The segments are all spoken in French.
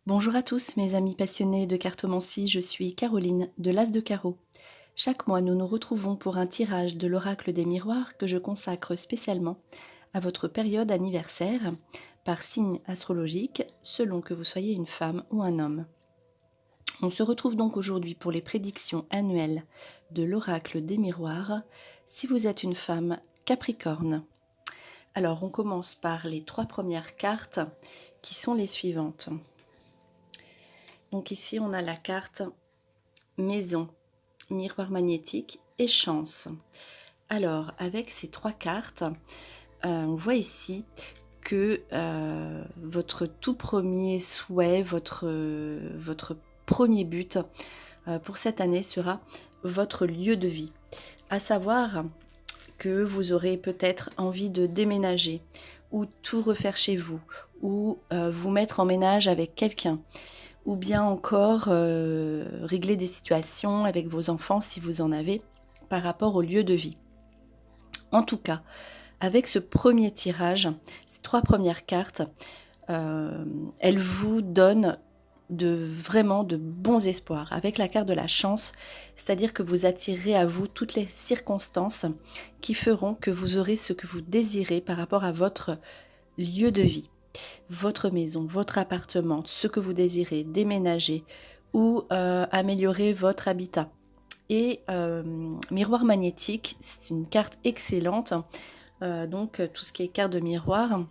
Bonjour à tous mes amis passionnés de cartomancie, je suis Caroline de l'As de Carreau. Chaque mois, nous nous retrouvons pour un tirage de l'oracle des miroirs que je consacre spécialement à votre période anniversaire, par signe astrologique, selon que vous soyez une femme ou un homme. On se retrouve donc aujourd'hui pour les prédictions annuelles de l'oracle des miroirs, si vous êtes une femme Capricorne. Alors, on commence par les 3 premières cartes qui sont les suivantes. Donc ici, on a la carte Maison, Miroir magnétique et Chance. Alors, avec ces 3 cartes, on voit ici que votre tout premier souhait, votre premier but pour cette année sera votre lieu de vie. À savoir que vous aurez peut-être envie de déménager ou tout refaire chez vous ou vous mettre en ménage avec quelqu'un ou bien encore régler des situations avec vos enfants si vous en avez par rapport au lieu de vie. En tout cas, avec ce premier tirage, ces 3 premières cartes, elles vous donnent vraiment de bons espoirs. Avec la carte de la chance, c'est-à-dire que vous attirerez à vous toutes les circonstances qui feront que vous aurez ce que vous désirez par rapport à votre lieu de vie. Votre maison, votre appartement, ce que vous désirez, déménager ou améliorer votre habitat. Et miroir magnétique, c'est une carte excellente. Donc tout ce qui est carte de miroir,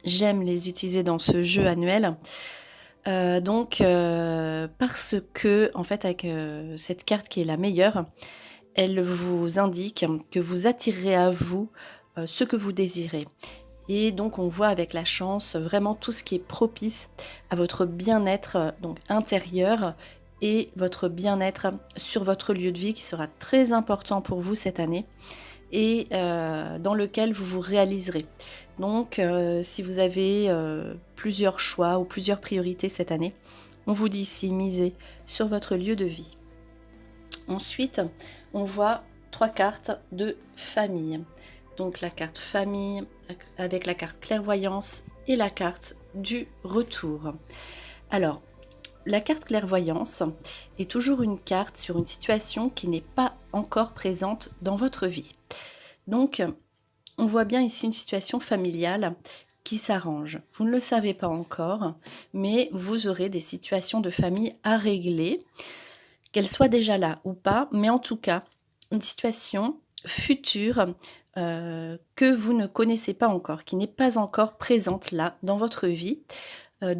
j'aime les utiliser dans ce jeu annuel. Parce que, en fait, avec cette carte qui est la meilleure, elle vous indique que vous attirerez à vous ce que vous désirez. Et donc on voit avec la chance vraiment tout ce qui est propice à votre bien-être donc intérieur et votre bien-être sur votre lieu de vie qui sera très important pour vous cette année et dans lequel vous vous réaliserez. Donc si vous avez plusieurs choix ou plusieurs priorités cette année, on vous dit ici misez sur votre lieu de vie. Ensuite, on voit 3 cartes de famille. Donc la carte famille avec la carte clairvoyance et la carte du retour. Alors, la carte clairvoyance est toujours une carte sur une situation qui n'est pas encore présente dans votre vie. Donc, on voit bien ici une situation familiale qui s'arrange. Vous ne le savez pas encore, mais vous aurez des situations de famille à régler, qu'elles soient déjà là ou pas, mais en tout cas, une situation future que vous ne connaissez pas encore, qui n'est pas encore présente là dans votre vie. Mais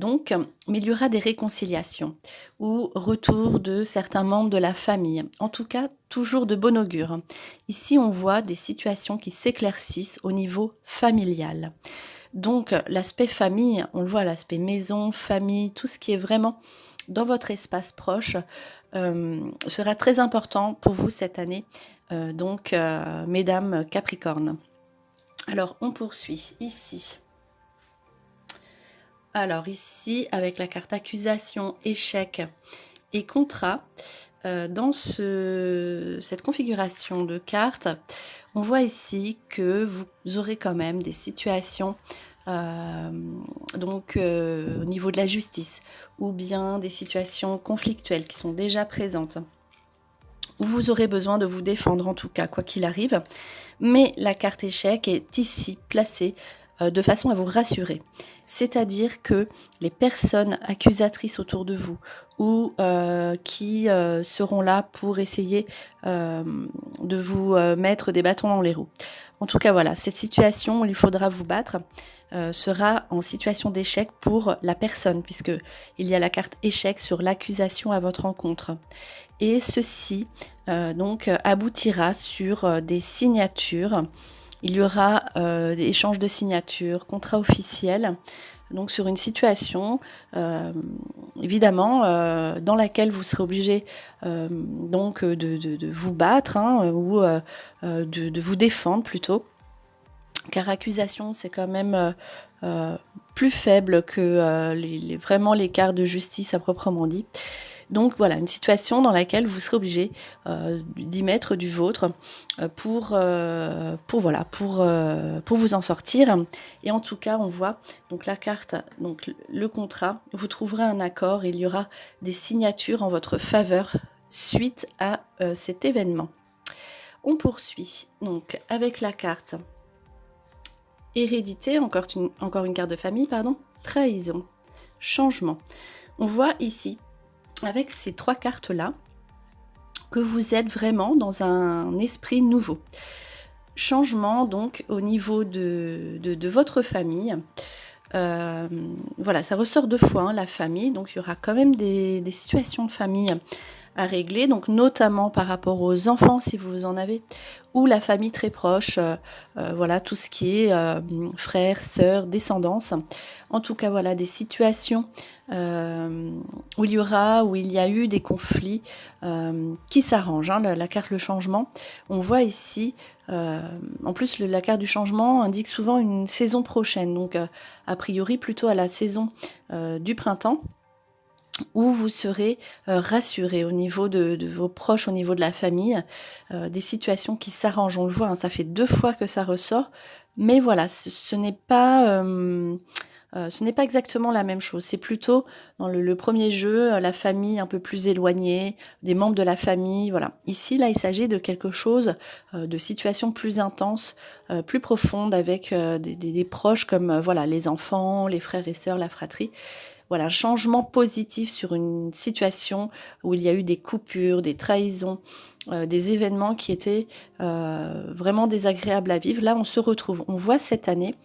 il y aura des réconciliations ou retour de certains membres de la famille. En tout cas, toujours de bon augure. Ici, on voit des situations qui s'éclaircissent au niveau familial. Donc, l'aspect famille, on le voit, l'aspect maison, famille, tout ce qui est vraiment dans votre espace proche sera très important pour vous cette année. Mesdames Capricorne. Alors, on poursuit ici. Alors ici, avec la carte accusation, échec et contrat, dans cette configuration de cartes, on voit ici que vous aurez quand même des situations au niveau de la justice ou bien des situations conflictuelles qui sont déjà présentes, où vous aurez besoin de vous défendre en tout cas, quoi qu'il arrive. Mais la carte échec est ici placée de façon à vous rassurer. C'est-à-dire que les personnes accusatrices autour de vous ou qui seront là pour essayer de vous mettre des bâtons dans les roues. En tout cas, voilà, cette situation où il faudra vous battre sera en situation d'échec pour la personne, puisque il y a la carte échec sur l'accusation à votre encontre. Et ceci aboutira sur des signatures. Il y aura des échanges de signatures, contrats officiels, donc sur une situation évidemment dans laquelle vous serez obligé de vous battre ou de vous défendre plutôt, car accusation c'est quand même plus faible que vraiment les cartes de justice à proprement dit. Donc voilà, une situation dans laquelle vous serez obligé d'y mettre du vôtre pour vous en sortir. Et en tout cas, on voit donc la carte, donc le contrat, vous trouverez un accord, il y aura des signatures en votre faveur suite à cet événement. On poursuit donc avec la carte hérédité, encore une carte de famille, pardon, trahison, changement. On voit ici, avec ces 3 cartes-là, que vous êtes vraiment dans un esprit nouveau. Changement donc au niveau de votre famille. Voilà, ça ressort 2 fois, hein, la famille, donc il y aura quand même des situations de famille à régler, donc notamment par rapport aux enfants si vous en avez, ou la famille très proche, voilà, tout ce qui est frères, sœurs, descendance. En tout cas, voilà, des situations où il y a eu des conflits qui s'arrangent, hein, la carte le changement. On voit ici, en plus la carte du changement indique souvent une saison prochaine, donc a priori plutôt à la saison du printemps, où vous serez rassuré au niveau de vos proches, au niveau de la famille, des situations qui s'arrangent. On le voit, hein, ça fait 2 fois que ça ressort, mais voilà, ce n'est pas exactement la même chose. C'est plutôt dans le premier jeu, la famille un peu plus éloignée, des membres de la famille, voilà. Ici, là, il s'agit de quelque chose, de situations plus intenses, plus profondes, avec des proches comme voilà, les enfants, les frères et sœurs, la fratrie. Voilà, un changement positif sur une situation où il y a eu des coupures, des trahisons, des événements qui étaient vraiment désagréables à vivre. Là, on se retrouve. On voit cette année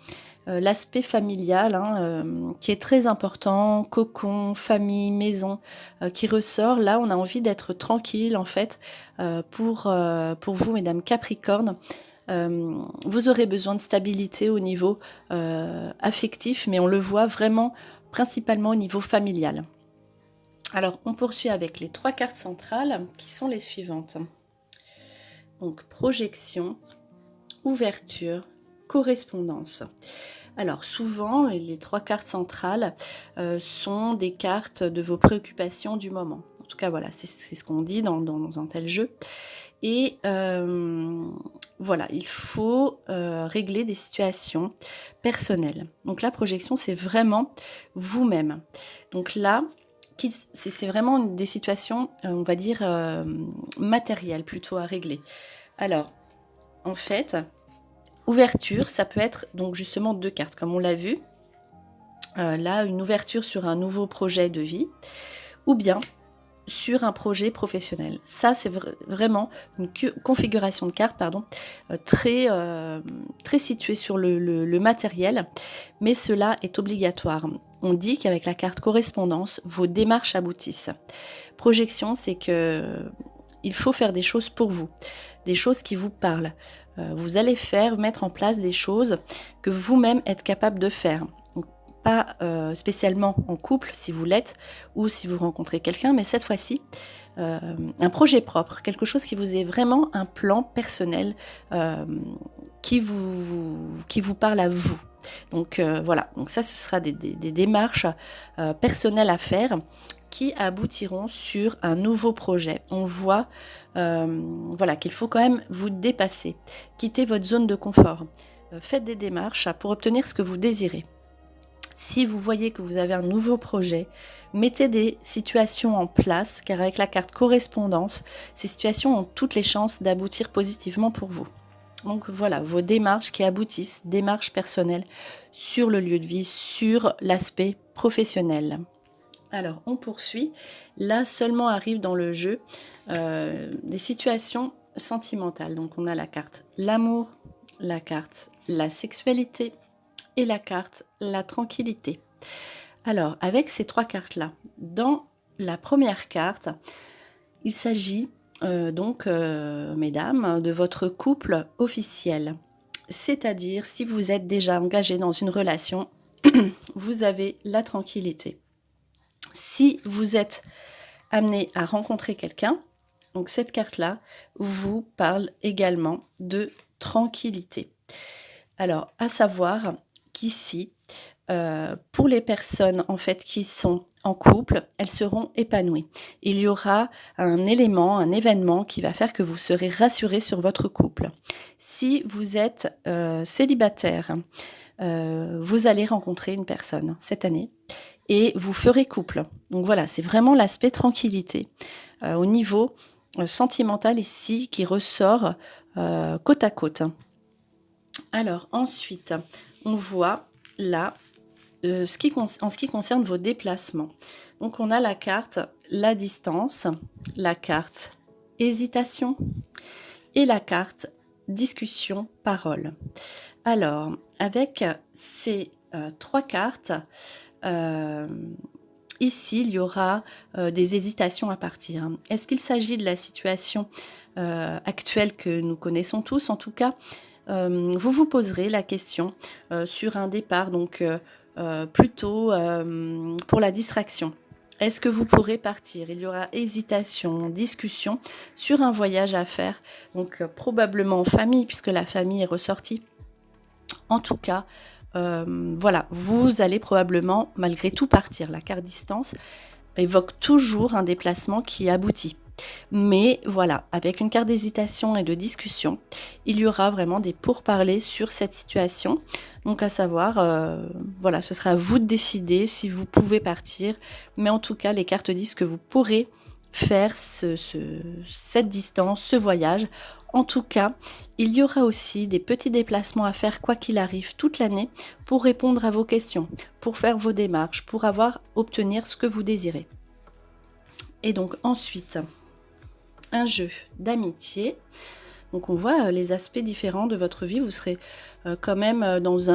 l'aspect familial, hein, qui est très important, cocon, famille, maison, qui ressort. Là, on a envie d'être tranquille, en fait, pour vous, mesdames Capricorne. Vous aurez besoin de stabilité au niveau affectif, mais on le voit vraiment principalement au niveau familial. Alors, on poursuit avec les 3 cartes centrales qui sont les suivantes. Donc, projection, ouverture, correspondance. Alors, souvent, les 3 cartes centrales sont des cartes de vos préoccupations du moment. En tout cas, voilà, c'est ce qu'on dit dans un tel jeu. Et voilà, il faut régler des situations personnelles. Donc la projection, c'est vraiment vous-même. Donc là, c'est vraiment des situations, on va dire, matérielles plutôt à régler. Alors, en fait, ouverture, ça peut être donc justement 2 cartes, comme on l'a vu. Là, une ouverture sur un nouveau projet de vie, ou bien sur un projet professionnel. Ça, c'est vraiment une configuration de cartes, très située sur le matériel, mais cela est obligatoire. On dit qu'avec la carte correspondance, vos démarches aboutissent. Projection, c'est que il faut faire des choses pour vous, des choses qui vous parlent. Vous allez mettre en place des choses que vous-même êtes capable de faire. Pas spécialement en couple si vous l'êtes ou si vous rencontrez quelqu'un, mais cette fois-ci un projet propre, quelque chose qui vous est vraiment un plan personnel qui vous parle à vous. Donc voilà, donc ça ce sera des démarches personnelles à faire qui aboutiront sur un nouveau projet. On voit voilà, qu'il faut quand même vous dépasser, quitter votre zone de confort. Faites des démarches pour obtenir ce que vous désirez. Si vous voyez que vous avez un nouveau projet, mettez des situations en place, car avec la carte correspondance, ces situations ont toutes les chances d'aboutir positivement pour vous. Donc voilà, vos démarches qui aboutissent, démarches personnelles sur le lieu de vie, sur l'aspect professionnel. Alors, on poursuit. Là, seulement arrive dans le jeu des situations sentimentales. Donc, on a la carte l'amour, la carte la sexualité, et la carte la tranquillité. Alors, avec ces 3 cartes-là, dans la première carte, il s'agit mesdames, de votre couple officiel. C'est-à-dire, si vous êtes déjà engagé dans une relation, vous avez la tranquillité. Si vous êtes amené à rencontrer quelqu'un, donc cette carte-là vous parle également de tranquillité. Alors, à savoir qu'ici, pour les personnes en fait qui sont en couple, elles seront épanouies. Il y aura un élément, un événement qui va faire que vous serez rassuré sur votre couple. Si vous êtes célibataire, vous allez rencontrer une personne cette année et vous ferez couple. Donc voilà, c'est vraiment l'aspect tranquillité. Au niveau sentimental ici qui ressort côte à côte. Alors ensuite, on voit là en ce qui concerne vos déplacements. Donc on a la carte la distance, la carte hésitation et la carte discussion parole. Alors avec ces 3 cartes, ici il y aura des hésitations à partir. Est-ce qu'il s'agit de la situation actuelle que nous connaissons tous? En tout cas, vous vous poserez la question sur un départ, donc plutôt pour la distraction. Est-ce que vous pourrez partir? Il y aura hésitation, discussion sur un voyage à faire, donc probablement en famille, puisque la famille est ressortie. En tout cas, voilà, vous allez probablement malgré tout partir. La carte distance évoque toujours un déplacement qui aboutit. Mais voilà, avec une carte d'hésitation et de discussion, il y aura vraiment des pourparlers sur cette situation. Donc à savoir, voilà, ce sera à vous de décider si vous pouvez partir. Mais en tout cas, les cartes disent que vous pourrez faire cette distance, ce voyage. En tout cas, il y aura aussi des petits déplacements à faire quoi qu'il arrive toute l'année pour répondre à vos questions, pour faire vos démarches, pour obtenir ce que vous désirez. Et donc ensuite, un jeu d'amitié. Donc on voit les aspects différents de votre vie. Vous serez quand même dans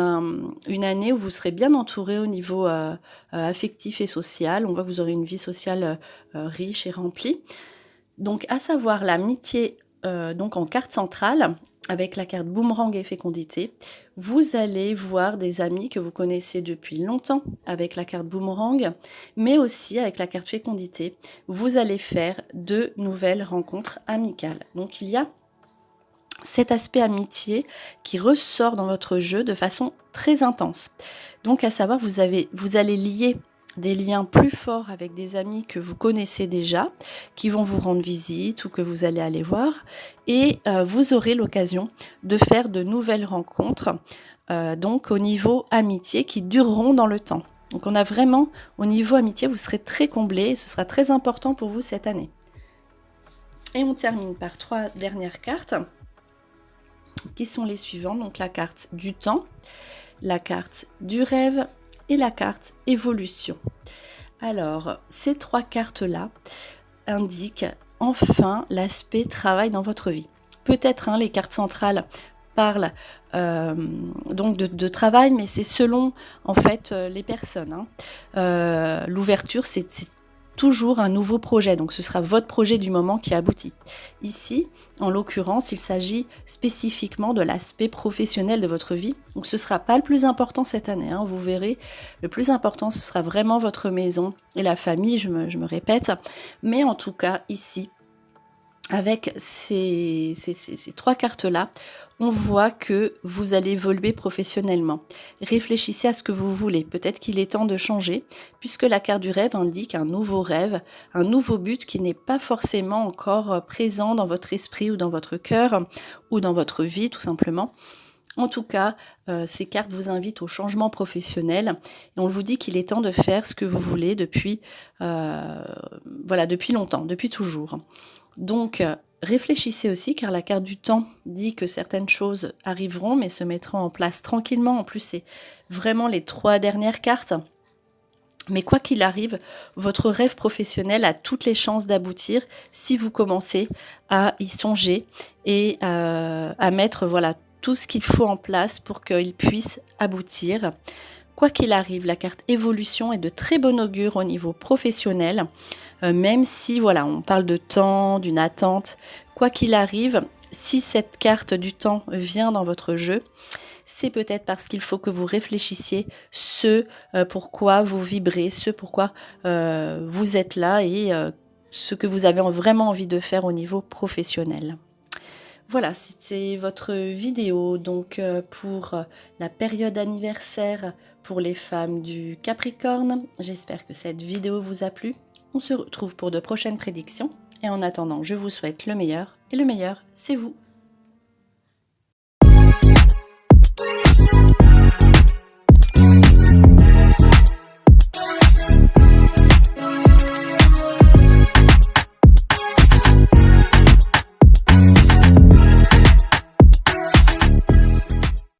une année où vous serez bien entouré au niveau affectif et social. On voit que vous aurez une vie sociale riche et remplie. Donc à savoir l'amitié donc en carte centrale, avec la carte boomerang et fécondité, vous allez voir des amis que vous connaissez depuis longtemps avec la carte boomerang, mais aussi avec la carte fécondité, vous allez faire de nouvelles rencontres amicales. Donc il y a cet aspect amitié qui ressort dans votre jeu de façon très intense. Donc à savoir, vous allez lier des liens plus forts avec des amis que vous connaissez déjà, qui vont vous rendre visite ou que vous allez aller voir, et vous aurez l'occasion de faire de nouvelles rencontres, donc au niveau amitié, qui dureront dans le temps. Donc on a vraiment, au niveau amitié, vous serez très comblé, et ce sera très important pour vous cette année. Et on termine par 3 dernières cartes, qui sont les suivantes, donc la carte du temps, la carte du rêve, et la carte évolution. Alors, ces 3 cartes-là indiquent enfin l'aspect travail dans votre vie. Peut-être les cartes centrales parlent donc de travail, mais c'est selon en fait les personnes. L'ouverture, c'est toujours un nouveau projet, donc ce sera votre projet du moment qui aboutit. Ici, en l'occurrence, il s'agit spécifiquement de l'aspect professionnel de votre vie, donc ce ne sera pas le plus important cette année, vous verrez, le plus important ce sera vraiment votre maison et la famille, je me répète, mais en tout cas ici, avec ces 3 cartes-là, on voit que vous allez évoluer professionnellement. Réfléchissez à ce que vous voulez. Peut-être qu'il est temps de changer, puisque la carte du rêve indique un nouveau rêve, un nouveau but qui n'est pas forcément encore présent dans votre esprit ou dans votre cœur, ou dans votre vie tout simplement. En tout cas, ces cartes vous invitent au changement professionnel et on vous dit qu'il est temps de faire ce que vous voulez depuis longtemps, depuis toujours. Donc, réfléchissez aussi, car la carte du temps dit que certaines choses arriveront, mais se mettront en place tranquillement. En plus, c'est vraiment les 3 dernières cartes. Mais quoi qu'il arrive, votre rêve professionnel a toutes les chances d'aboutir si vous commencez à y songer et à mettre tout ce qu'il faut en place pour qu'il puisse aboutir. Quoi qu'il arrive, la carte évolution est de très bon augure au niveau professionnel, même si on parle de temps, d'une attente. Quoi qu'il arrive, si cette carte du temps vient dans votre jeu, c'est peut-être parce qu'il faut que vous réfléchissiez ce pourquoi vous vibrez, ce pourquoi vous êtes là et ce que vous avez vraiment envie de faire au niveau professionnel. Voilà, c'était votre vidéo donc pour la période anniversaire pour les femmes du Capricorne. J'espère que cette vidéo vous a plu. On se retrouve pour de prochaines prédictions. Et en attendant, je vous souhaite le meilleur. Et le meilleur, c'est vous.